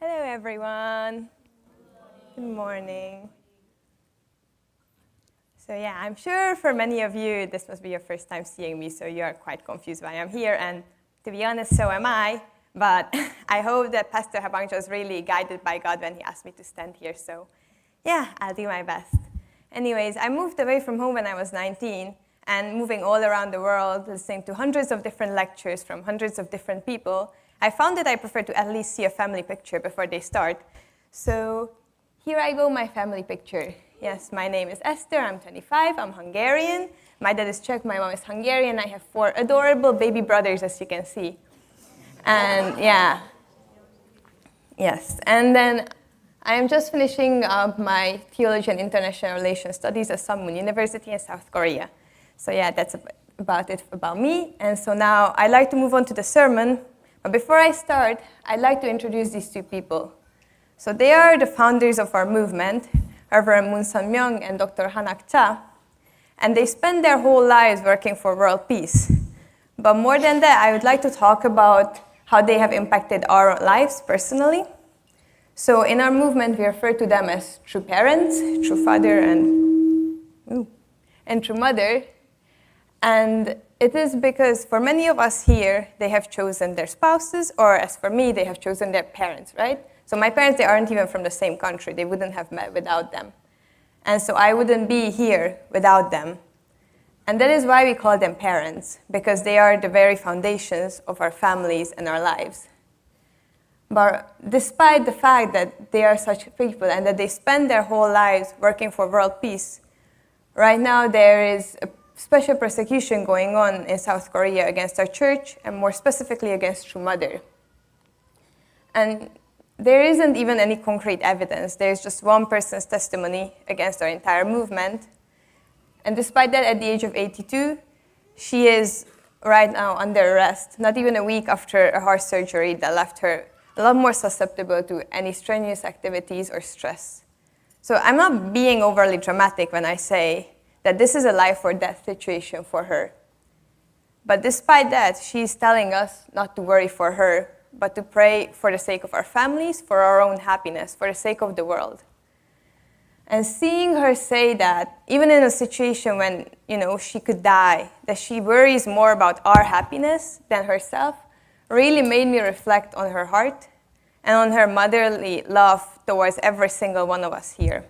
Hello, everyone. Good morning. So yeah, I'm sure for many of you, this must be your first time seeing me, so you are quite confused why I'm here, and to be honest, so am I. But I hope that Pastor Habangjo was really guided by God when he asked me to stand here, so yeah, I'll do my best. Anyways, I moved away from home when I was 19, and moving all around the world, listening to hundreds of different lectures from hundreds of different people, I found that I prefer to at least see a family picture before they start. So here I go, my family picture. Yes, my name is Eszter, I'm 25, I'm Hungarian. My dad is Czech, my mom is Hungarian. I have 4 adorable baby brothers, as you can see. And yeah, yes. And then I am just finishing up my Theology and International Relations Studies at Sammun University in South Korea. So yeah, that's about it about me. And so now I'd like to move on to the sermon. But before I start, I'd like to introduce these 2 people. So they are the founders of our movement, Reverend Moon Sun Myung and Dr. Hanak Cha, and they spend their whole lives working for world peace. But more than that, I would like to talk about how they have impacted our lives personally. So in our movement, we refer to them as true parents, true father, and true mother. And it is because for many of us here, they have chosen their spouses, or as for me, they have chosen their parents, right? So my parents, they aren't even from the same country. They wouldn't have met without them. And so I wouldn't be here without them. And that is why we call them parents, because they are the very foundations of our families and our lives. But despite the fact that they are such people and that they spend their whole lives working for world peace, right now there is a special persecution going on in South Korea against our church, and more specifically against True Mother. And there isn't even any concrete evidence. There's just one person's testimony against our entire movement. And despite that, at the age of 82, she is right now under arrest, not even a week after a heart surgery that left her a lot more susceptible to any strenuous activities or stress. So I'm not being overly dramatic when I say that this is a life or death situation for her. But despite that, she's telling us not to worry for her, but to pray for the sake of our families, for our own happiness, for the sake of the world. And seeing her say that, even in a situation when, she could die, that she worries more about our happiness than herself, really made me reflect on her heart and on her motherly love towards every single one of us here.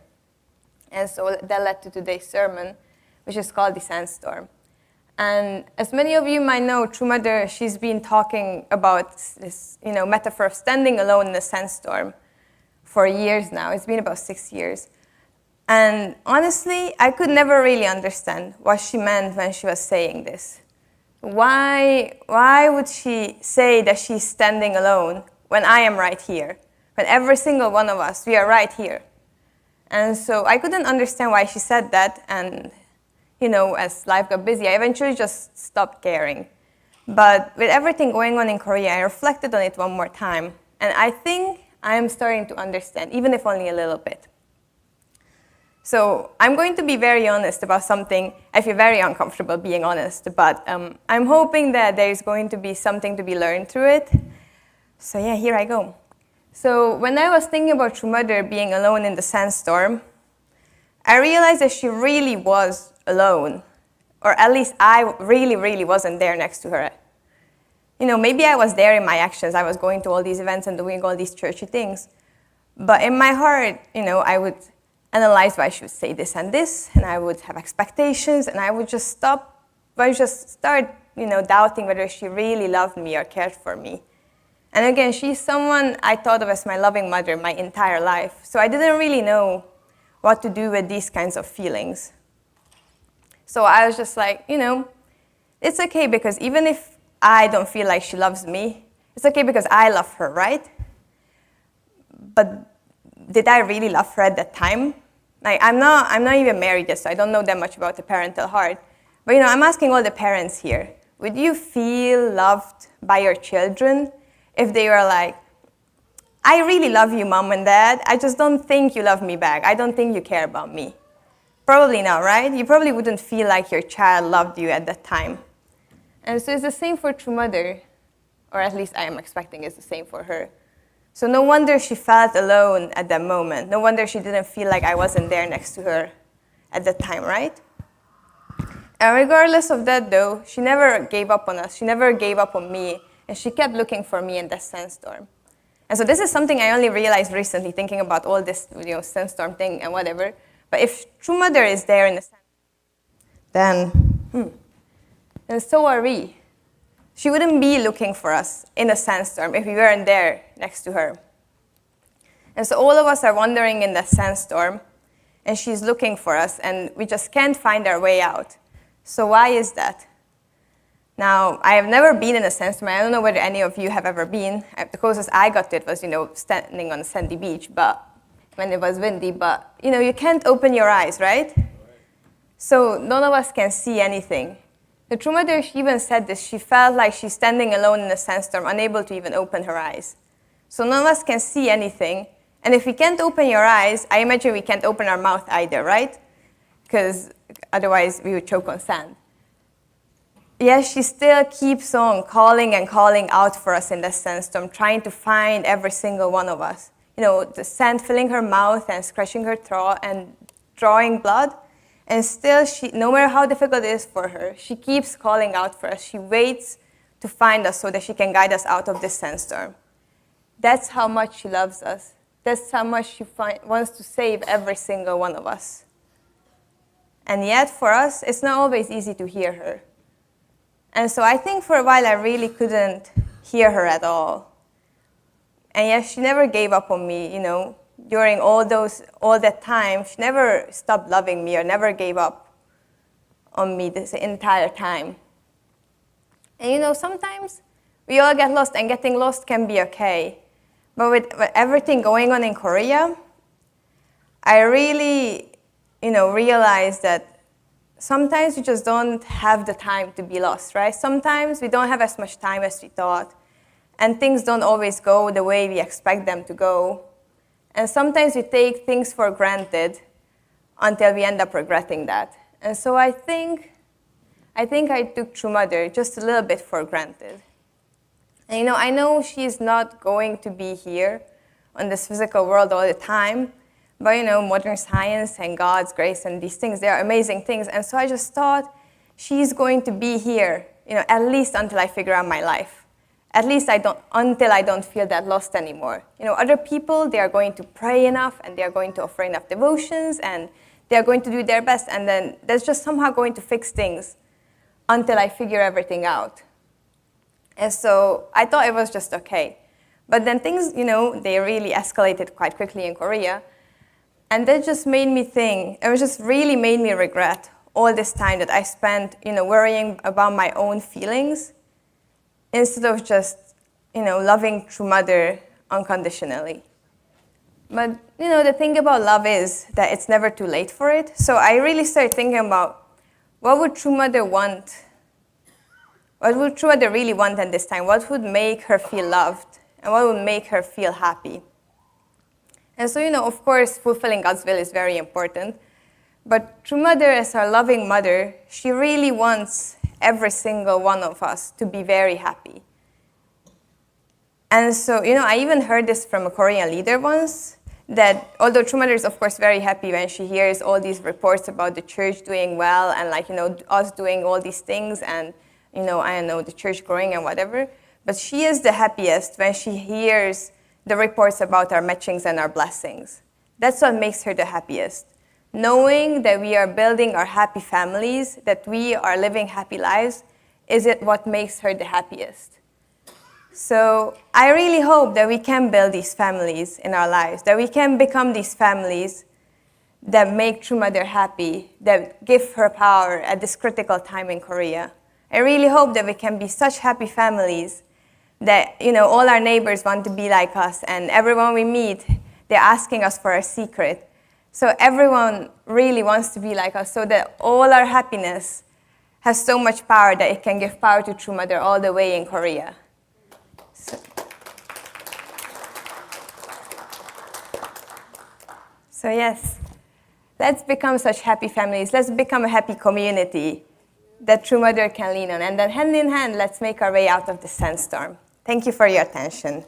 And so that led to today's sermon, which is called the Sandstorm. And as many of you might know, True Mother, she's been talking about this, metaphor of standing alone in a sandstorm for years now. It's been about 6 years. And honestly, I could never really understand what she meant when she was saying this. Why would she say that she's standing alone when I am right here? When every single one of us, we are right here. And so I couldn't understand why she said that, and as life got busy, I eventually just stopped caring. But with everything going on in Korea, I reflected on it one more time, and I think I am starting to understand, even if only a little bit. So I'm going to be very honest about something. I feel very uncomfortable being honest, but I'm hoping that there's going to be something to be learned through it. So yeah, here I go. So when I was thinking about True Mother being alone in the sandstorm, I realized that she really was alone, or at least I really, really wasn't there next to her. Maybe I was there in my actions. I was going to all these events and doing all these churchy things. But in my heart, I would analyze why she would say this, and I would have expectations, and I would just start, doubting whether she really loved me or cared for me. And again, she's someone I thought of as my loving mother my entire life. So I didn't really know what to do with these kinds of feelings. So I was just like, it's okay, because even if I don't feel like she loves me, it's okay because I love her, right? But did I really love her at that time? I'm not even married yet, so I don't know that much about the parental heart. But I'm asking all the parents here, would you feel loved by your children if they were like, I really love you, Mom and Dad, I just don't think you love me back. I don't think you care about me. Probably not, right? You probably wouldn't feel like your child loved you at that time. And so it's the same for True Mother, or at least I am expecting it's the same for her. So no wonder she felt alone at that moment. No wonder she didn't feel like I wasn't there next to her at that time, right? And regardless of that, though, she never gave up on us. She never gave up on me, and she kept looking for me in that sandstorm. And so this is something I only realized recently, thinking about all this, sandstorm thing and whatever. But if True Mother is there in the sandstorm, then so are we. She wouldn't be looking for us in a sandstorm if we weren't there next to her. And so all of us are wandering in that sandstorm, and she's looking for us, and we just can't find our way out. So why is that? Now, I have never been in a sandstorm. I don't know whether any of you have ever been. The closest I got to it was, standing on a sandy beach, but when it was windy. But, you can't open your eyes, right? So none of us can see anything. The True Mother, she even said this. She felt like she's standing alone in a sandstorm, unable to even open her eyes. So none of us can see anything. And if we can't open your eyes, I imagine we can't open our mouth either, right? Because otherwise we would choke on sand. Yes, she still keeps on calling and calling out for us in the sandstorm, trying to find every single one of us. The sand filling her mouth and scratching her throat and drawing blood. And still, no matter how difficult it is for her, she keeps calling out for us. She waits to find us so that she can guide us out of this sandstorm. That's how much she loves us. That's how much she wants to save every single one of us. And yet, for us, it's not always easy to hear her. And so I think for a while I really couldn't hear her at all. And yes, she never gave up on me, During all that time, she never stopped loving me or never gave up on me this entire time. And sometimes we all get lost, and getting lost can be okay. But with everything going on in Korea, I really, realized that sometimes we just don't have the time to be lost, right? Sometimes we don't have as much time as we thought, and things don't always go the way we expect them to go. And sometimes we take things for granted until we end up regretting that. And so I think I took True Mother just a little bit for granted. And I know she's not going to be here on this physical world all the time, but modern science and God's grace and these things, they are amazing things. And so I just thought she's going to be here, at least until I figure out my life. At least until I don't feel that lost anymore. Other people, they are going to pray enough, and they are going to offer enough devotions, and they are going to do their best, and then that's just somehow going to fix things until I figure everything out. And so I thought it was just okay. But then things, they really escalated quite quickly in Korea, and that just made me think, it just really made me regret all this time that I spent, worrying about my own feelings, instead of just, loving True Mother unconditionally. But, the thing about love is that it's never too late for it. So I really started thinking about, what would True Mother want? What would True Mother really want at this time? What would make her feel loved? And what would make her feel happy? And so, of course, fulfilling God's will is very important. But True Mother, as our loving mother, she really wants every single one of us to be very happy. And so, I even heard this from a Korean leader once, that although True Mother is, of course, very happy when she hears all these reports about the church doing well and, us doing all these things and, the church growing and whatever, but she is the happiest when she hears the reports about our matchings and our blessings. That's what makes her the happiest. Knowing that we are building our happy families, that we are living happy lives, is it what makes her the happiest. So I really hope that we can build these families in our lives, that we can become these families that make True Mother happy, that give her power at this critical time in Korea. I really hope that we can be such happy families that, all our neighbors want to be like us, and everyone we meet, they're asking us for our secret. So everyone really wants to be like us, so that all our happiness has so much power that it can give power to True Mother all the way in Korea. So yes, let's become such happy families. Let's become a happy community that True Mother can lean on. And then hand in hand, let's make our way out of the sandstorm. Thank you for your attention.